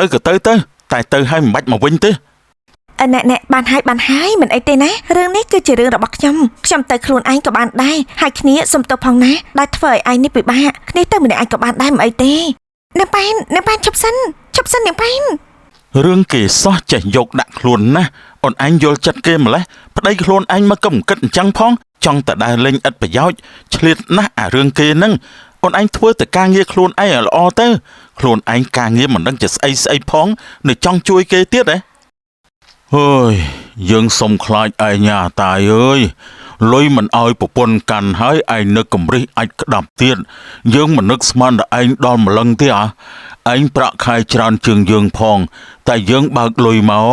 ទៅក៏ទៅតែទៅឲ្យមិនបាច់មកវិញទេណែបានហើយមិនអីទេណារឿងនេះគឺជារឿងរបស់ខ្ញុំទៅខ្លួនឯងក៏បានដែរហើយគ្នាសុំទោសផងណាដែលធ្វើឲ្យឯងនេះពិបាកគ្នាទៅម្នាក់ឯងក៏បានដែរមិនអីទេអ្នកប៉ែនឈប់សិនអ្នកប៉ែនរឿងគេសោះចេះយកដាក់ខ្លួនណាអូនឯងយល់ចិត្តគេម្លេះប្តីខ្លួនឯងមកកំគិតអញ្ចឹងផងចង់តែដើរលេងឥតប្រយោជន៍ឆ្លៀតណាស់អារឿងគេហ្នឹងអូនឯងធ្វើតែការងារខ្លួនឯងឲ្យល្អទៅខ្លួនឯងការងារមិនដឹងជាស្អីផងនៅចង់ជួយគេទៀតហ៎អើយយើងសុំខ្លាចឯងញ៉ាតាយអើយលុយមិនឲ្យប្រពន្ធកាន់ហើយឯងនឹកកំរិះអាចក្តាប់ទៀតយើងមិននឹកស្មានតែឯងដល់ម្លឹងទេឯងប្រាក់ខែច្រើនជាងយើងផងតែយើងបើកលុយមក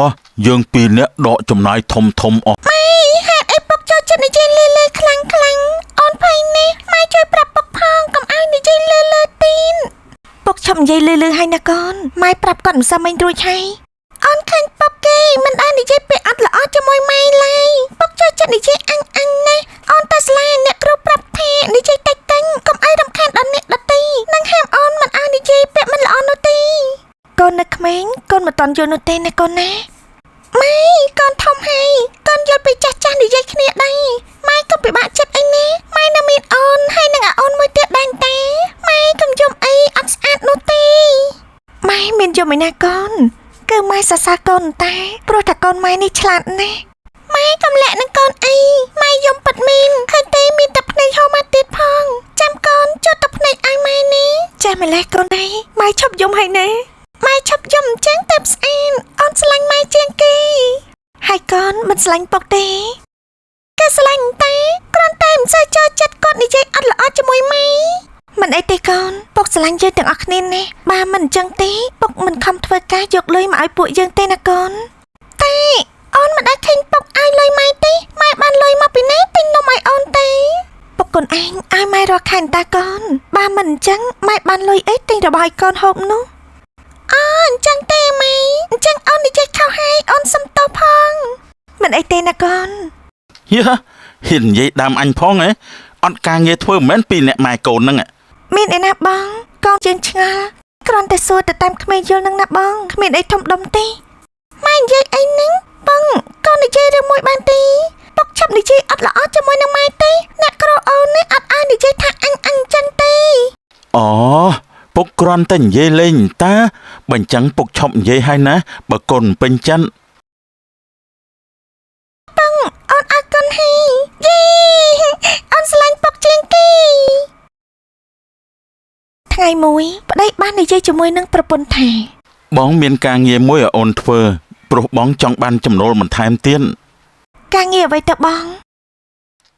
យើងពីរនាក់ដកចំណាយធំអស់ម៉ែហេតុអីពុកចូលចិត្តនិយាយលើខ្លាំងអូនភ័យនេះម៉ែជួយប្រាប់ពុកផងកុំឲ្យនិយាយលើទីនពុកឈប់និយាយលើហើយណាកូនម៉ែប្រាប់គាត់មិនសមមិញរួចហើយអូនឃើញពុកគេមិនដែលនិយាយពាក្យអត់ល្អជាមួយម៉ែឡើយពុកចូលចិត្តនិយាយអញណាអូនទៅស្លាអ្នកគ្រូប្រាប់ថានិយាយតិចកុំឲ្យរំខានដល់អ្នកដទៃនឹងហាមអូនមិនឲ្យនិយាយពាក្យមិនល្អនោះទេកូននៅក្មេងកូនមិនតន់យល់នោះទេណាកូនណាម៉ែកូនធំហើយកូនយល់ពីចាស់និយាយគ្នាដែរម៉ែក៏ពិបាកចិត្តអីណាម៉ែនៅមានអូនហើយនឹងអូនមួយទៀតដែរតាម៉ែកុំយំអីអត់ស្អាតនោះទេម៉ែមានយំឯណាកូនគឺម៉ែសរសើរកូនតាព្រោះតែកូនម៉ែនេះឆ្លាតណាស់ម៉ែកំលាក់នឹងកូនអីម៉ែយំប៉ាត់មែនឃើញទេមានតែភ្នែកហូរមកទៀតផងចាំកូនជួយទឹកភ្នែកឲ្យម៉ែនេះចាស់ម្លេះកូនអីម៉ែឈប់យំហើយណាម៉ែឈប់យំអញ្ចឹងទៅស្អាតអូនស្រឡាញ់ម៉ែជាងគេហើយកូនមិនស្រឡាញ់ពុកទេគេស្រឡាញ់តែគ្រាន់តែមិនសូវចូលចិត្តគាត់និយាយអត់ល្អជាមួយម៉ែមិនអីទេកូនពុកស្រឡាញ់យើងទាំងអស់គ្នាណាបើមិនអញ្ចឹងទេពុកមិនខំធ្វើការយកលុយមកឲ្យពួកយើងទេណាកូនតែអូនមិនដែលឃើញពុកឲ្យលុយម៉ែទេម៉ែបានលុយមកពីណាទិញនំឲ្យអូនទេពុកកូនឯងឲ្យម៉ែរកខែតាកូនបើមិនអញ្ចឹងម៉ែបានលុយអីទិញរបស់ឲ្យកូនហូបនោះអញ្ចឹងទេម៉ែអញ្ចឹងអូននិយាយខុសហើយអូនសុំទោសផងមិនអីទេណាកូនហ៊ាននិយាយដើមអញផងហ៎អត់ការងារធ្វើមិនមែនពីអ្នកម៉ែកូនហ្នឹងមានឯណាបងកូនជើងឆ្ងល់គ្រាន់តែសួរទៅតាមក្មេងយល់នឹងណាបងគ្មានអីធំដុំទេម៉ែនិយាយអីហ្នឹងបងកូននិយាយរឿងមួយបានទេពុកឈប់និយាយអត់ល្អជាមួយនឹងម៉ែទេអ្នកគ្រូអូននេះអត់ឲ្យនិយាយថាអញចឹងទេអូពុកគ្រាន់តែនិយាយលេងតាបើអញ្ចឹងពុកឈប់និយាយហើយណាបើកូនពេញចិត្តបងអូនអរគុណហើយយេអូនស្រឡាញ់ពុកជាងគេថ្ងៃមួយប្តីបាននិយាយជាមួយនឹងប្រពន្ធថាបងមានការងារមួយឲ្យអូនធ្វើព្រោះបងចង់បានចំណូលបន្ថែមទៀតការងារអ្វីទៅបង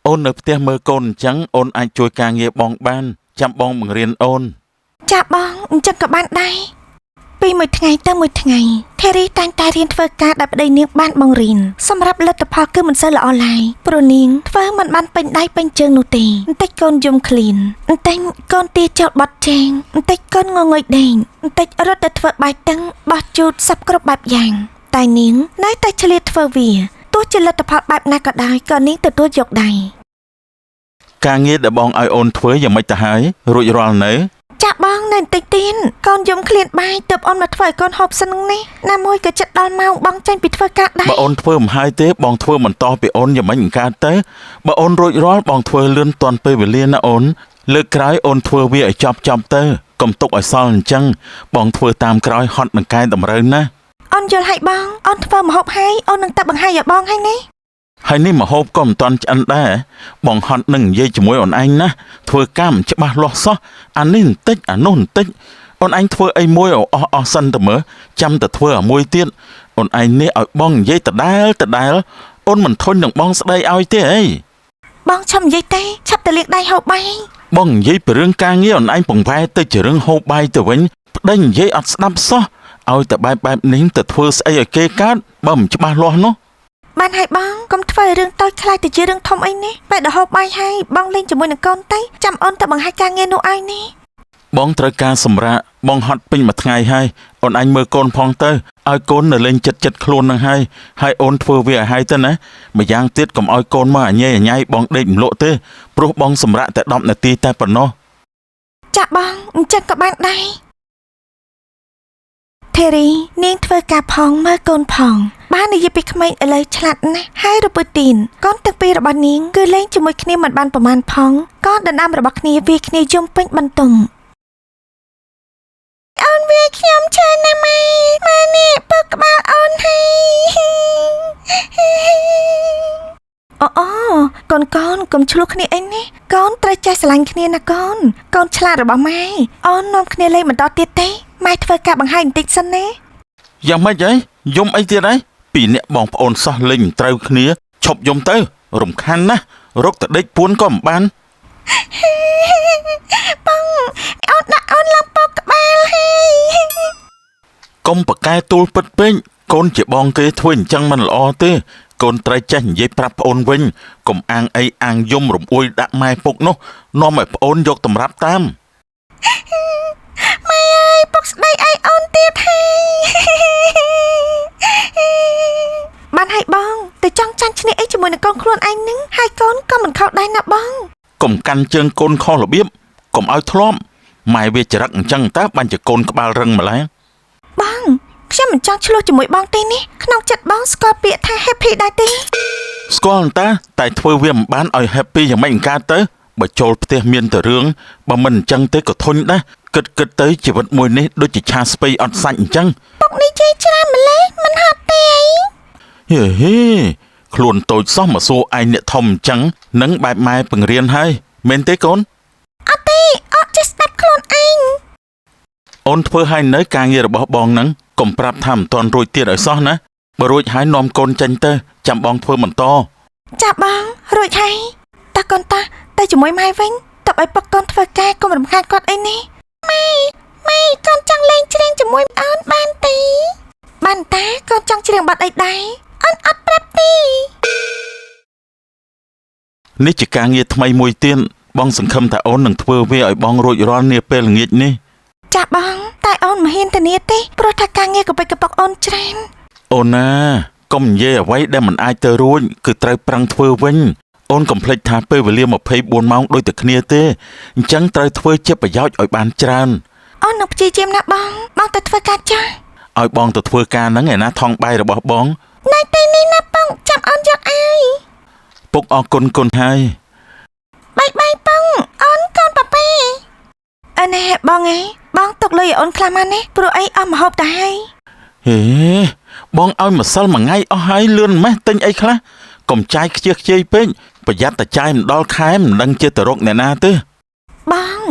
អូននៅផ្ទះមើលកូនអញ្ចឹងអូនអាចជួយការងារបងបានចាំបងបង្រៀនអូនចាបងអញ្ចឹងក៏បានដែរពីមួយថ្ងៃទៅមួយថ្ងៃថេរីតែងតែរៀនធ្វើការដែលប្តីនាងបានបង្រៀនសម្រាប់លទ្ធផលគឺមិនសូវល្អឡើយព្រោះនាងធ្វើមិនបានពេញដៃពេញជើងនោះទេបន្តិចកូនយំឃ្លានបន្តិចកូនទាចោលបត់ជែងបន្តិចកូនងងុយដេញបន្តិចរត់ទៅធ្វើបាយតឹងបោះជូតសັບគ្រប់បែបយ៉ាងតែនាងនៅតែឆ្លៀតធ្វើវាទោះជាលទ្ធផលបែបណាក៏ដោយក៏នាងទទួលយកដែរការងារដែលបងឲ្យអូនធ្វើយ៉ាងម៉េចទៅហើយរួចរាល់នៅចាក់បងនៅបន្តិចទៀតកូនយំឃ្លានបាយទើបអូនមកធ្វើឲ្យកូនហូបសិននេះណាមួយក៏ចិត្តដល់ម៉ោងបងចាញ់ពីធ្វើការដែរបើអូនធ្វើមិនហើយទេបងធ្វើបន្តពីអូនយ៉ាងម៉េចមិនកើតទៅបើអូនរួចរាល់បងធ្វើលឿនទាន់ពេលវេលាណាអូនលើកក្រោយអូនធ្វើវាឲ្យចប់ទៅកុំទុកឲ្យសល់អញ្ចឹងបងធ្វើតាមក្រោយហត់នឹងកែតម្រូវណាអូនយល់ហើយបងអូនធ្វើម្ហូបហើយអូននឹងតែបង្ហាញឲ្យបងហើយនេះហើយនេះម្ហូបក៏មិនតាន់ឆ្អិនដែរបងហត់នឹងនិយាយជាមួយអូនឯងណាធ្វើការមិនច្បាស់លាស់សោះអានេះបន្តិចអានោះបន្តិចអូនឯងធ្វើអីមួយអស់សិនទៅមើលចាំតែធ្វើអាមួយទៀតអូនឯងនេះឲ្យបងនិយាយដដែលអូនមិនធន់នឹងបងស្ដីឲ្យទេអីបងឈប់និយាយទេឆាប់ទៅលាងដៃហូបបាយបងនិយាយពីរឿងការងារអូនឯងបង្វែរទៅជារឿងហូបបាយទៅវិញប្តីនិយាយអត់ស្ដាប់សោះឲ្យតែបែបនេះទៅធ្វើស្អីឲ្យគេកើតបើមិនច្បាស់លាស់នោះបានហើយបងកុំធ្វើរឿងតូចខ្លាចទៅជារឿងធំអីនេះពេលដល់ហូបបាយហើយបងលេងជាមួយនឹងកូនទៅចាំអូនទៅបង្ហាញការងារនោះឲ្យនេះបងត្រូវការសម្រាកបងហត់ពេញមួយថ្ងៃហើយអូនអញមើលកូនផងទៅឲ្យកូននៅលេងចិត្តខ្លួននឹងហើយអូនធ្វើវាឲ្យហើយទៅណាម្យ៉ាងទៀតកុំឲ្យកូនមកអញ៉ៃបងដេកម្លក់ទេព្រោះបងសម្រាកតែ10នាទីតែប៉ុណ្ណោះចាបងអញ្ចឹងក៏បានដែរ ធីរីនាងធ្វើការផងមើលកូនផងបាននិយាយពីក្មេងឥឡូវឆ្លាតណាស់ហើយរពុទីនកូនទាំងពីររបស់នាងគឺលេងជាមួយគ្នាមិនបានប្រមាណផងក៏ដណ្ដើមរបស់គ្នាវាគ្នាយំពេញបន្ទង់អូនវាខ្ញុំជឿណាស់ម៉ែនេះពុកក្បាលអូនហើអូកូនកុំឆ្លោះគ្នាអីនេះកូនត្រូវចេះស្រឡាញ់គ្នាណាកូនកូនឆ្លាតរបស់ម៉ែអូននាំគ្នាលេងបន្តទៀតទេម៉ែធ្វើការបង្ហាញបន្តិចសិនណាយ៉ាងម៉េចហីយំអីទៀតហីពីអ្នកបងប្អូនសោះលេងមិនត្រូវគ្នាឈប់យំទៅរំខានណាស់រកតដេកពួនក៏មិនបានបងអូនដាក់អូនឡើងពុកក្បាលហើយកុំប្រកែទូលពិតពេកកូនជាបងគេធ្វើអញ្ចឹងមិនល្អទេកូនត្រូវចេះនិយាយប្រាប់ប្អូនវិញកុំអាងអីអាងយំរំអួយដាក់ម៉ែពុកនោះនាំឲ្យប្អូនយកតម្រាប់តាមម៉ែអើយពុកស្ដីឲ្យអូនទៀតហើយបានហើយបងទៅចង់ចាញ់ឈ្នះអីជាមួយនឹងកូនខ្លួនឯងនឹងហើយកូនក៏មិនខុសដែរណាបងកុំកាន់ជើងកូនខុសរបៀបកុំឲ្យធ្លាប់ម៉ែវាចរិតអញ្ចឹងតើបាញ់ជាកូនក្បាលរឹងម្ល៉េះបងខ្ញុំមិនចង់ឆ្លោះជាមួយបងទេនេះក្នុងចិត្តបងស្គាល់ពាក្យថា happy ដែរទេស្គាល់តែធ្វើវាមិនបានឲ្យ happy យ៉ាងម៉េចកើតទៅបើចូលផ្ទះមានតែរឿងបើមិនអញ្ចឹងទេក៏ធុញដែរគិតទៅជីវិតមួយនេះដូចជាឆាស្ពៃអត់សាច់អញ្ចឹងពុកនេះជេរច្រើនម្ល៉េះមិនហត់ទេហេខ្លួនតូចសោះមកសួរឯងអ្នកធំអញ្ចឹងនឹងបែបម៉ែបង្រៀនហើយមែនទេកូនអត់ទេអត់ចេះស្ដាប់ខ្លួនឯងអូនធ្វើឲ្យនៅការងាររបស់បងនឹងកុំប្រាប់ថាមិនទាន់រួចទៀតឲ្យសោះណាបើរួចហើយនាំកូនចេញទៅចាំបងធ្វើបន្តចាបងរួចហើយតើកូនទៅជាមួយម៉ែវិញតើឲ្យពុកកូនធ្វើការកុំរំខានគាត់អីនេះម៉ែកូនចង់លេងច្រៀងជាមួយអូនបានទេបានតាកូនចង់ច្រៀងបទអីដែរអូនអត់ប្រាប់ទេនេះជាការងារថ្មីមួយទៀតបងសង្ឃឹមថាអូននឹងធ្វើវាឲ្យបងរួចរាល់នាពេលល្ងាចនេះចាបងតែអូនមិនហ៊ានធានាទេព្រោះថាការងារកុបិចកប៉ុកអូនច្រើនអូនណាកុំនិយាយអ្វីដែលមិនអាចទៅរួចគឺត្រូវប្រឹងធ្វើវិញអូនកុំភ្លេចថាពេលវេលា24ម៉ោងដូចតែគ្នាទេអញ្ចឹងត្រូវធ្វើជាប្រយោជន៍ឲ្យបានច្រើនអូននឹងព្យាយាមណាបងទៅធ្វើការចាស់ឲ្យបងទៅធ្វើការហ្នឹងឯណាថងបាយរបស់បងណៃទេនេះណាបងចាំអូនយកឲ្យពុកអរគុណគុណហើយបាយបងអូនកូនប៉ាប៉ាអើណែបងឯងបងទុកលុយឲ្យអូនខ្លះមកណាព្រោះអីអស់មកហូបទៅហើយហេបងឲ្យម្សិលមួយថ្ងៃអស់ហើយលឿនម៉េះទិញអីខ្លះកុំចាយខ្ជិះខ្ជាយពេកប្រយ័ត្នតែចាយមិនដល់ខែមិនដឹងជាទៅរកអ្នកណាទេបង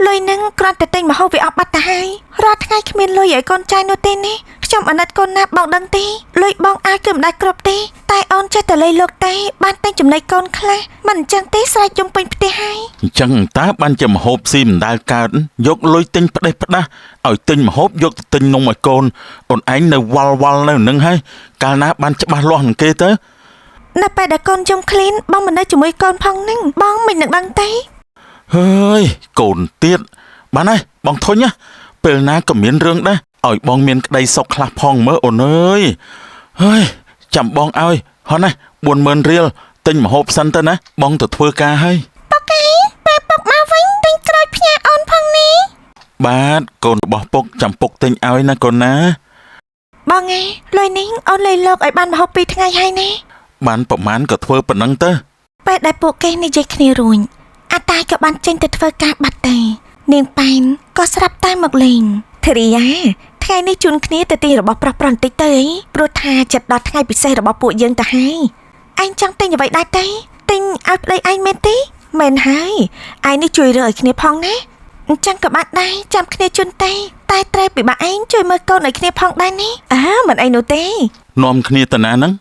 លុយនឹងគ្រាន់តែទិញមកហូបវាអស់បាត់ទៅហើយរាល់ថ្ងៃគ្មានលុយឲ្យកូនចាយនោះទេនេះខ្ញុំអាណិតកូនណាបងដឹងទេលុយបងអាចគឺមិនដាច់គ្រប់ទេតែអូនចេះតែលៃលោកទេបានតែចំណៃកូនខ្លះមិនអញ្ចឹងទេស្រែកយំពេញផ្ទះហើយអញ្ចឹងតើបានជាមហូបស៊ីមិនដែលកើតយកលុយទិញផ្ដេសផ្ដាស់ឲ្យទិញមហូបយកទៅទិញនំឲ្យកូនអូនឯងនៅវល់នៅនឹងហើយកាលណាបានច្បាស់លាស់នឹងគេទៅនៅពេលដែលកូនយំឃ្លីនបងមិននៅជាមួយកូនផងនឹងបងមិននឹងដឹងទេហើយកូនទៀតបានហើយបងធុញណាពេលណាក៏មានរឿងដែរឲ្យបងមានក្តីសុខខ្លះផងមើលអូនអើយហើយចាំបងឲ្យហោះណា40000រៀលទិញម្ហូបសិនទៅណាបងទៅធ្វើការហើយពុកពេលពុកមកវិញទិញក្រូចផ្ញើអូនផងនេះបាទកូនរបស់ពុកចាំពុកទិញឲ្យណាកូនណាបងលុយនេះអូនលៃលោកឲ្យបានម្ហូប2ថ្ងៃហើយណាបានប្រមាណក៏ធ្វើប៉ុណ្ណឹងទៅពេលដែលពួកគេនិយាយគ្នារួចអាតាយក៏បានចេញទៅធ្វើការបាត់ទៅនាងប៉ែនក៏ស្រាប់តែមកលេងធារីយ៉ាថ្ងៃនេះជូនគ្នាទៅទីរបស់ប្រុសបន្តិចទៅអីព្រោះថាចិត្តដល់ថ្ងៃពិសេសរបស់ពួកយើងទៅហើយឯងចង់ទិញអ្វីដែរទេទិញឲ្យប្តីឯងមែនទេមែនហើយឯងនេះជួយរើឲ្យគ្នាផងណាអញ្ចឹងក៏បានដែរចាំគ្នាជូនតែត្រូវពិបាកឯងជួយមើលកូនឲ្យគ្នាផងដែរនេះមិនអីនោះទេនាំគ្នាទៅណាហ្នឹង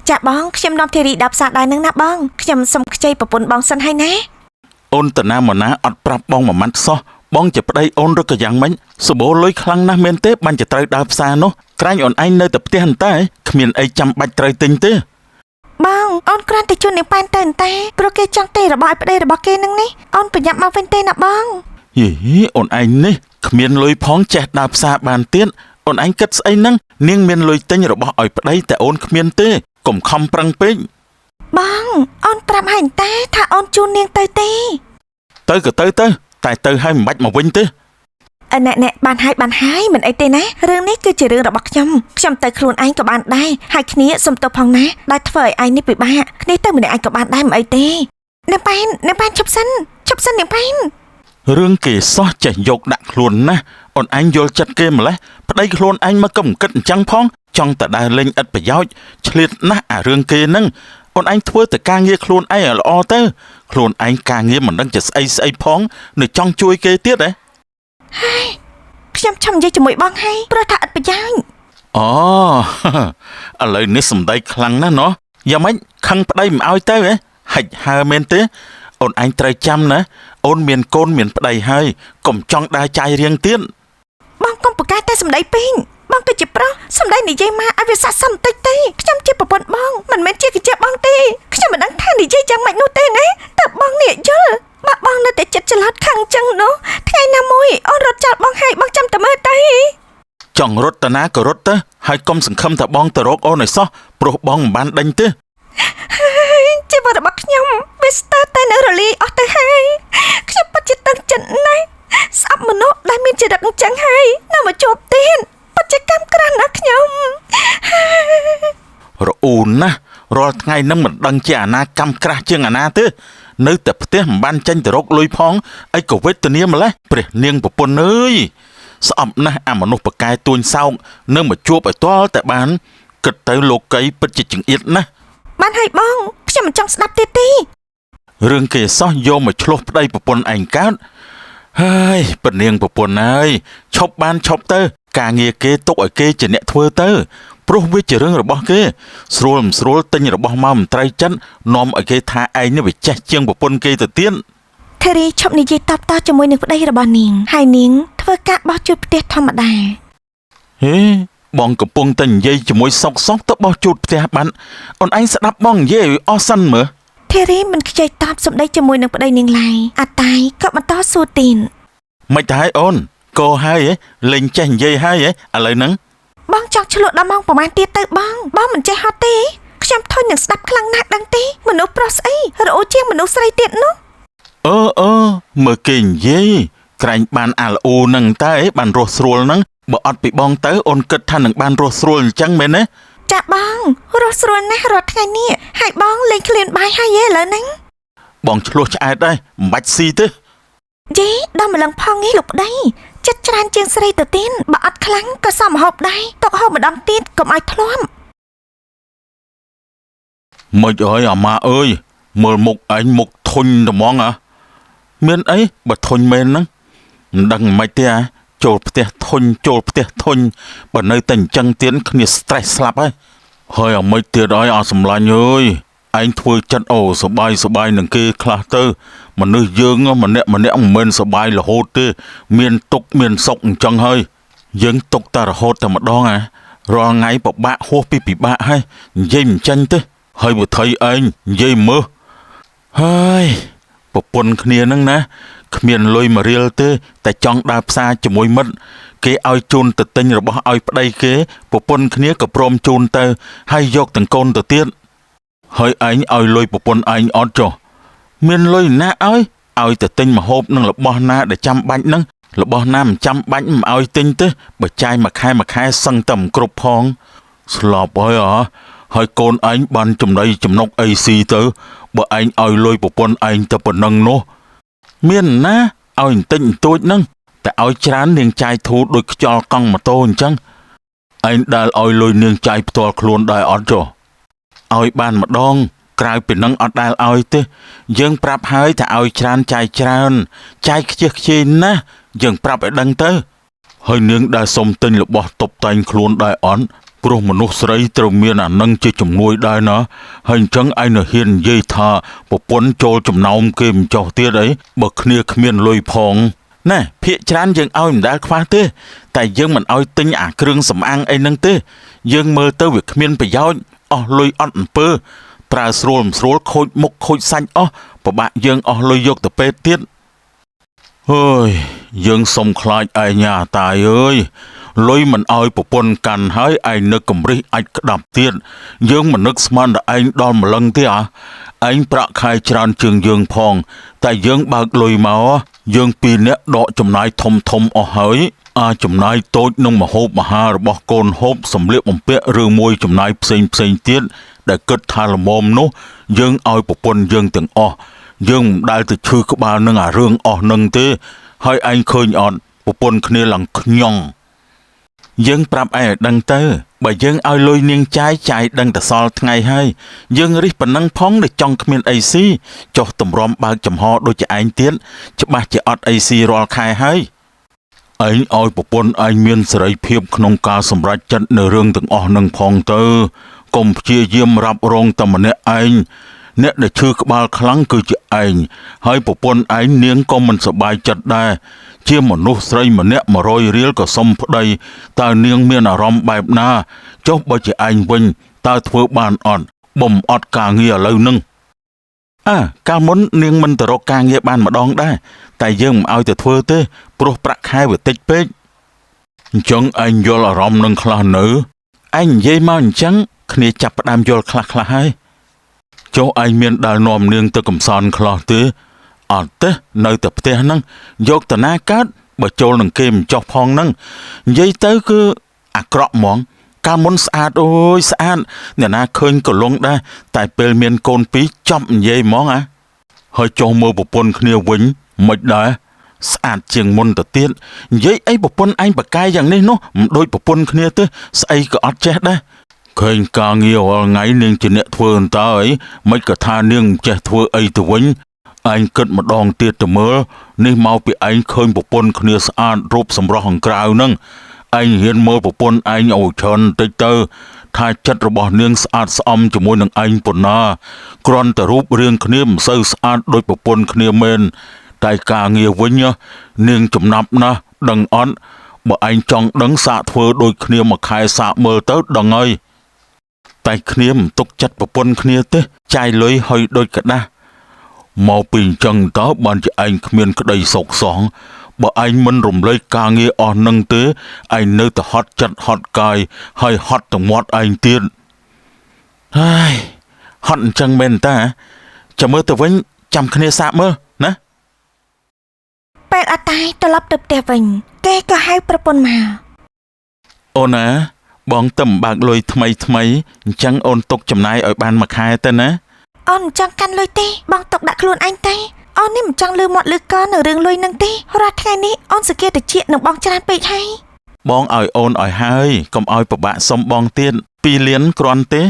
ចាបងខ្ញុំនាំធារីដល់ផ្សារដែរនឹងណាបងខ្ញុំសុំខ្ចីប្រពន្ធបងសិនហើយណាអូនតាណាមកណាអត់ប្រាប់បងមួយម៉ាត់សោះបងជាប្តីអូនឬក៏យ៉ាងម៉េចសបោលុយខ្លាំងណាស់មែនទេបាញ់จะត្រូវដើរផ្សារនោះក្រែងអូនឯងនៅតែផ្ទះតែគ្មានអីចាំបាច់ត្រូវទិញទេបងអូនគ្រាន់តែជូននាងប៉ែនទៅតែព្រោះគេចង់ទេរបស់ឲ្យប្តីរបស់គេនឹងនេះអូនប្រញាប់មកវិញទេណាបងយីអូនឯងនេះគ្មានលុយផងចេះដើរផ្សារបានទៀតអូនឯងគិតស្អីហ្នឹងនាងមានលុយទិញរបស់ឲ្យប្តីតែអូនគ្មានទេកុំខំប្រឹងពេកបងអូនប្រាប់ឲ្យតែថាអូនជូននាងទៅទេទៅក៏ទៅតែទៅឲ្យមិនបាច់មកវិញទេ ណែបានហើយមិនអីទេណារឿងនេះគឺជារឿងរបស់ខ្ញុំទៅខ្លួនឯងក៏បានដែរហើយគ្នាសុំទោសផងណាដែលធ្វើឲ្យឯងនេះពិបាកគ្នាទៅម្នាក់ឯងក៏បានដែរមិនអីទេនាងប៉ែនឈប់សិននាងប៉ែនរឿងគេសោះចេះយកដាក់ខ្លួនណាអូនឯងយល់ចិត្តគេម្លេះប្តីខ្លួនឯងមកកុំគិតអញ្ចឹងផងចង់តែដើរលេងឥតប្រយោជន៍ឆ្លៀតណាស់អារឿងគេហ្នឹងអូនឯងធ្វើតែការងារខ្លួនឯងឲ្យល្អទៅខ្លួនឯងការងារមិនដឹងជាស្អីផងនៅចង់ជួយគេទៀតហ៎ហើយខ្ញុំឆំនិយាយជាមួយបងហើយព្រោះថាឥតប្រយោជន៍អូឥឡូវនេះសំដីខ្លាំងណាស់ណោះយ៉ាងម៉េចខឹងប្តីមិនឲ្យទៅហ៎ហិចហើមែនទេអូនឯងត្រូវចាំណាអូនមានកូនមានប្តីហើយកុំចង់ដើរចាយរៀងទៀតបងកុំប្រកែកតែសំដីពេកបងគឺជាប្រុសសំដីនិយាយមកឲ្យវាស័ក្តិសមបន្តិចទេខ្ញុំជាប្រពន្ធបងមិនមែនជាកញ្ចក់បងទេខ្ញុំមិនដឹងថានិយាយយ៉ាងម៉េចនោះទេណាតើបងនេះយល់បើបងនៅតែចិត្តច្រឡោតខាងចឹងនោះថ្ងៃណាមួយអូនរត់ចោលបងហើយបងចាំតែមើលទៅចង់រត់តាណាក៏រត់ទៅហើយកុំសង្ឃឹមថាបងទៅរកអូនឲ្យសោះព្រោះបងមិនបានដេញទេជីវិតរបស់ខ្ញុំវាស្ទើរតែនៅរលាយអស់ទៅហើយខ្ញុំពិតជាតឹងចិត្តណាស់ស្អប់មនុស្សដែលមានចរិតអញ្ចឹងហើយនៅមកជួបទៀតពិតជាកម្មក្រាស់ណាស់ខ្ញុំរអ៊ូនណាស់រាល់ថ្ងៃនឹងមិនដឹងជាអាណាកម្មក្រាស់ជាងអាណាទេនៅតែផ្ទះមិនបានចេញទៅរកលុយផងអីក៏វេទនាម្លេះព្រះនាងប្រពន្ធអើយស្អប់ណាស់អាមនុស្សប្រកែទួញសោកនឹងមកជួបឲ្យទាល់តែបានគិតទៅលោកីពិតជាចង្អៀតណាស់បានហើយបងខ្ញុំមិនចង់ស្ដាប់ទៀតទេរឿងគេសោះយកមកឆ្លោះប្តីប្រពន្ធឯងកើតហើយព្រះនាងប្រពន្ធហើយឈប់បានឈប់ទៅការងារគេទុកឲ្យគេជាអ្នកធ្វើទៅព្រោះវាជារឿងរបស់គេស្រួលមិនស្រួលទិញរបស់មកមន្ត្រីចិននាំឲ្យគេថាឯងនេះវាចេះជាងប្រពន្ធគេទៅទៀតធារីឈប់និយាយតបតជាមួយនឹងប្តីរបស់នាងហើយនាងធ្វើការបោះជូតផ្ទះធម្មតាហេបងកំពុងតែនិយាយជាមួយសុកទៅបោះជូតផ្ទះបានអូនឯងស្ដាប់បងនិយាយឲ្យអស់សិនមើលធារីមិនខ្ចីតបសម្ដីជាមួយនឹងប្តីនាងឡើយអាតាយក៏បន្តសួរទីនមិនទៅហើយអូនកោហើយលេងចេះនិយាយហើយឥឡូវហ្នឹងបងចង់ឆ្លក់ដល់ម៉ោងប្រហែលទៀតទៅបងមិនចេះហត់ទេខ្ញុំធុញនឹងស្ដាប់ខ្លាំងណាស់ដឹងទេមនុស្សប្រុសស្អីរអ៊ូជាងមនុស្សស្រីទៀតនោះមើលគេនិយាយក្រែងបានអាល្អូហ្នឹងតែបានរស់ស្រួលហ្នឹងបើអត់ពីបងទៅអូនគិតថានឹងបានរស់ស្រួលអញ្ចឹងមែនទេចាបងរស់ស្រួលណាស់រាល់ថ្ងៃនេះហើយបងលេងឃ្លានបាយហើយឥឡូវហ្នឹងបងឆ្លោះឆ្អែតដែរមិនបាច់ស៊ីទេយេដល់ម្លឹងផងឯងលោកប្តីចិត្តច្រើនជាងស្រីទៅទៀតបើអត់ខ្លាំងក៏សមហូបដែរទុកហូបម្ដងទៀតកុំឲ្យធ្លាប់មិនអើយអាម៉ាអើយមើលមុខឯងមុខធុញត្មងមានអីបើធុញមែនហ្នឹងមិនដឹងមិនទេចូលផ្ទះធុញបើនៅតែអញ្ចឹងទៀតគ្នា stress ស្លាប់ហើយអាមិនទៀតឲ្យអត់សម្លាញ់អើយឯងធ្វើចិត្តសបាយនឹងគេខ្លះទៅមនុស្សយើងម្នាក់មិនមែនសបាយរហូតទេមានទុកមានសុខអញ្ចឹងហើយយើងទុកតែរហូតតែម្ដងរាល់ថ្ងៃពិបាកហួសពីពិបាកហើយនិយាយមិនចាញ់ទេហើយវិធីឯងនិយាយមើលហើយប្រពន្ធគ្នាហ្នឹងណាគ្មានលុយមួយរៀលទេតែចង់ដើរផ្សារជាមួយមិត្តគេឲ្យជូនទៅទិញរបស់ឲ្យប្តីគេប្រពន្ធគ្នាក៏ព្រមជូនទៅហើយយកទាំងកូនទៅទៀតហើយឯងឲ្យលុយប្រពន្ធឯងអត់ចុះមានលុយណាឲ្យទៅទិញម្ហូបនឹងរបស់ណាដែលចាំបាច់ហ្នឹងរបស់ណាមិនចាំបាច់មិនឲ្យទិញទេបើចាយមួយខែសឹងតែមិនគ្រប់ផងស្លាប់ហើយកូនឯងបានចំណៃចំណុកអីស៊ីទៅបើឯងឲ្យលុយប្រពន្ធឯងទៅប៉ុណ្ណឹងនោះមានណាឲ្យបន្តិចបន្តួចហ្នឹងតែឲ្យច្រើននាងចាយធូរដូចខ្យល់កង់ម៉ូតូអញ្ចឹងឯងដែលឲ្យលុយនាងចាយផ្ទាល់ខ្លួនដែរអត់ចុះឲ្យបានម្ដងក្រៅពីនឹងអត់ដែលឲ្យទេយើងប្រាប់ហើយថាឲ្យច្រើនចាយខ្ជិះខ្ជាយណាស់យើងប្រាប់ឲ្យដឹងទៅហើយនាងដែលសុំទិញរបស់តុបតែងខ្លួនដែរអត់ព្រោះមនុស្សស្រីត្រូវមានអានឹងជាជំនួយដែរណាហើយអញ្ចឹងឯងនៅហ៊ាននិយាយថាប្រពន្ធចូលចំណោមគេមិនចោះទៀតអីបើគ្នាគ្មានលុយផងណាភាកច្រើនយើងឲ្យមិនដែលខ្វះទេតែយើងមិនឲ្យទិញអាគ្រឿងសម្អាងអីហ្នឹងទេយើងមើលទៅវាគ្មានប្រយោជន៍អស់លុយអត់អំពើប្រើស្រួលមិនស្រួលខូចមុខខូចសាច់អស់ពិបាកយើងអស់លុយយកទៅពេទ្យទៀតអើយយើងសុំខ្លាចឯងអាតាយអើយលុយមិនឲ្យប្រពន្ធកាន់ហើយឯងនឹកកំរិះអាចក្តាប់ទៀតយើងមិននឹកស្មានតែឯងដល់ម្លឹងទេ ឯងប្រាក់ខែច្រើនជាងយើងផងតែយើងបើកលុយមកយើងពីរនាក់ដកចំណាយធំអស់ហើយអាចចំណាយតូចនឹងម្ហូបអាហាររបស់កូនហូបសម្លៀកបំពាក់ឬមួយចំណាយផ្សេងទៀតដែលគិតថាល្មមនោះយើងឲ្យប្រពន្ធយើងទាំងអស់យើងមិនដែលទៅឈឺក្បាលនឹងអារឿងអស់នឹងទេហើយឯងឃើញអត់ប្រពន្ធគ្នាឡើងខ្ញង់យើងប្រាប់ឯងឲ្យដឹងទៅបើយើងឲ្យលុយនាងចាយដឹងតែសល់ថ្ងៃហើយយើងរិះប៉ុណ្ណឹងផងដែលចង់គ្មានអីស៊ីចុះតម្រាំបើកចំហដូចជាឯងទៀតច្បាស់ជាអត់អីស៊ីរាល់ខែហើយឯងឲ្យប្រពន្ធឯងមានសេរីភាពក្នុងការសម្រេចចិត្តនៅរឿងទាំងអស់នឹងផងទៅកុំព្យាយាមរ៉ាប់រងតែម្នាក់ឯងអ្នកដែលឈឺក្បាលខ្លាំងគឺជាឯងហើយប្រពន្ធឯងនាងក៏មិនសប្បាយចិត្តដែរជាមនុស្សស្រីម្នាក់100រៀលក៏សុំប្តីតើនាងមានអារម្មណ៍បែបណាចុះបើជាឯងវិញតើធ្វើបានអត់បំអត់ការងារឥឡូវនឹងកាលមុននាងមិនទៅរកការងារបានម្ដងដែរតែយើងមិនឲ្យទៅធ្វើទេព្រោះប្រាក់ខែវាតិចពេកអញ្ចឹងឯងយល់អារម្មណ៍នឹងខ្លះនៅឯងនិយាយមកអញ្ចឹងគ្នាចាប់ផ្ដើមយល់ខ្លះហើយចុះឯងមានដែលនាំនាងទៅកំសាន្តខ្លះទេអត់ទេនៅតែផ្ទះហ្នឹងយកតាណាកើតបើចូលនឹងគេមិនចោះផងហ្នឹងនិយាយទៅគឺអាក្រក់ហ្មងកាលមុនស្អាតអូយស្អាតអ្នកណាឃើញក៏លងដែរតែពេលមានកូនពីរចាប់និយាយហ្មងហើយចុះមើលប្រពន្ធគ្នាវិញមិនដែរស្អាតជាងមុនទៅទៀតនិយាយអីប្រពន្ធឯងបកាយយ៉ាងនេះនោះមិនដូចប្រពន្ធគ្នាទេស្អីក៏អត់ចេះដែរឃើញការងាររាល់ថ្ងៃនាងជាអ្នកធ្វើអន្តើអីមិនក៏ថានាងចេះធ្វើអីទៅវិញឯងគិតម្ដងទៀតទៅមើលនេះមកពីឯងឃើញប្រពន្ធគ្នាស្អាតរូបសម្រស់ខាងក្រៅហ្នឹងឯងហ៊ានមើលប្រពន្ធឯងឲ្យច្រើនតិចទៅថាចិត្តរបស់នាងស្អាតស្អំជាមួយនឹងឯងប៉ុណ្ណាគ្រាន់តែរូបរាងគ្នាមិនសូវស្អាតដូចប្រពន្ធគ្នាមែនតែការងារវិញនាងចំណាប់ណាស់ដឹងអត់បើឯងចង់ដឹងសាកធ្វើដូចគ្នាមួយខែសាកមើលទៅដឹងហើយតែគ្នាមិនទុកចិត្តប្រពន្ធគ្នាទេចាយលុយហុយដូចក្តាស់មកពីអញ្ចឹងតើបានជាឯងគ្មានក្តីសុខសោះបើឯងមិនរំលែកការងារអស់នឹងទេឯងនៅតែហត់ចិត្តហត់កាយហើយហត់ទាំងមាត់ឯងទៀតហើយហត់អញ្ចឹងមែនតាចាំមើលទៅវិញចាំគ្នាសាកមើលណាពេលអត់តែត្រឡប់ទៅផ្ទះវិញគេក៏ហៅប្រពន្ធមកអូនណាបងទៅបើកលុយថ្មីអញ្ចឹងអូនទុកចំណាយឲ្យបានមួយខែទៅណាអូនមិនចង់កាន់លុយទេបងទុកដាក់ខ្លួនឯងទេអូននេះមិនចង់លឺមាត់លឺកនៅរឿងលុយនឹងទេរាល់ថ្ងៃនេះអូនសង្កេតតិចនឹងបងច្រើនពេកហើយបងឲ្យអូនឲ្យហើយកុំឲ្យពិបាកសុំបងទៀត2លានគ្រាន់ទេ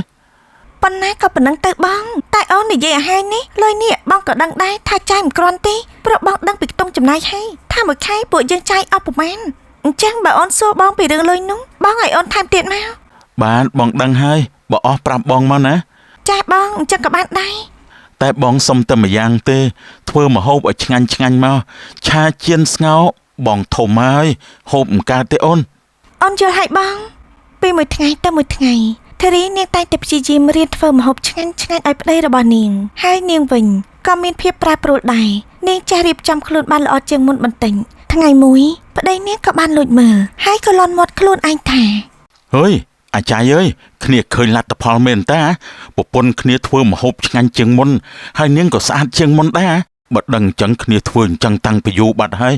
ប៉ុណ្ណាក៏ប៉ុណ្ណឹងទៅបងតែអូននិយាយឲ្យហើយនេះលុយនេះបងក៏ដឹងដែរថាចាយមិនគ្រាន់ទេព្រោះបងដឹងពីខ្ទង់ចំណាយហើយថាមួយខែពួកយើងចាយអស់ប្រមាណអញ្ចឹងបើអូនសួរបងពីរឿងលុយនោះបងឲ្យអូនថែមទៀតមកបានបងដឹងហើយបើអស់ប្រាប់បងមកណាចាបងអញ្ចឹងក៏បានដែរតែបងសុំតែម្យ៉ាងទេធ្វើម្ហូបឲ្យឆ្ងាញ់មកឆាជៀនស្ងោរបងធំហើយហូបមិនកើតទេអូនយល់ហើយបងពីមួយថ្ងៃទៅមួយថ្ងៃធារីនាងតែងតែព្យាយាមរៀនធ្វើម្ហូបឆ្ងាញ់ឲ្យប្តីរបស់នាងហើយនាងវិញក៏មានភាពប្រែប្រួលដែរនាងចេះរៀបចំខ្លួនបានល្អជាងមុនបន្តិចថ្ងៃមួយប្តីនាងក៏បានលួចមើលហើយក៏លន់មាត់ខ្លួនឯងថាហើយអាចារ្យអើយគ្នាឃើញលទ្ធផលមែនតាប្រពន្ធគ្នាធ្វើម្ហូបឆ្ងាញ់ជាងមុនហើយនាងក៏ស្អាតជាងមុនដែរបើដឹងអញ្ចឹងគ្នាធ្វើអញ្ចឹងតាំងពីយូរបាត់ហើយ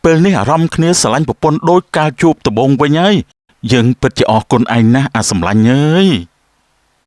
ពេលនេះអារម្មណ៍គ្នាស្រឡាញ់ប្រពន្ធដូចកាលជួបដំបូងវិញហើយយើងពិតជាអរគុណឯងណាស់អាសម្លាញ់អើយ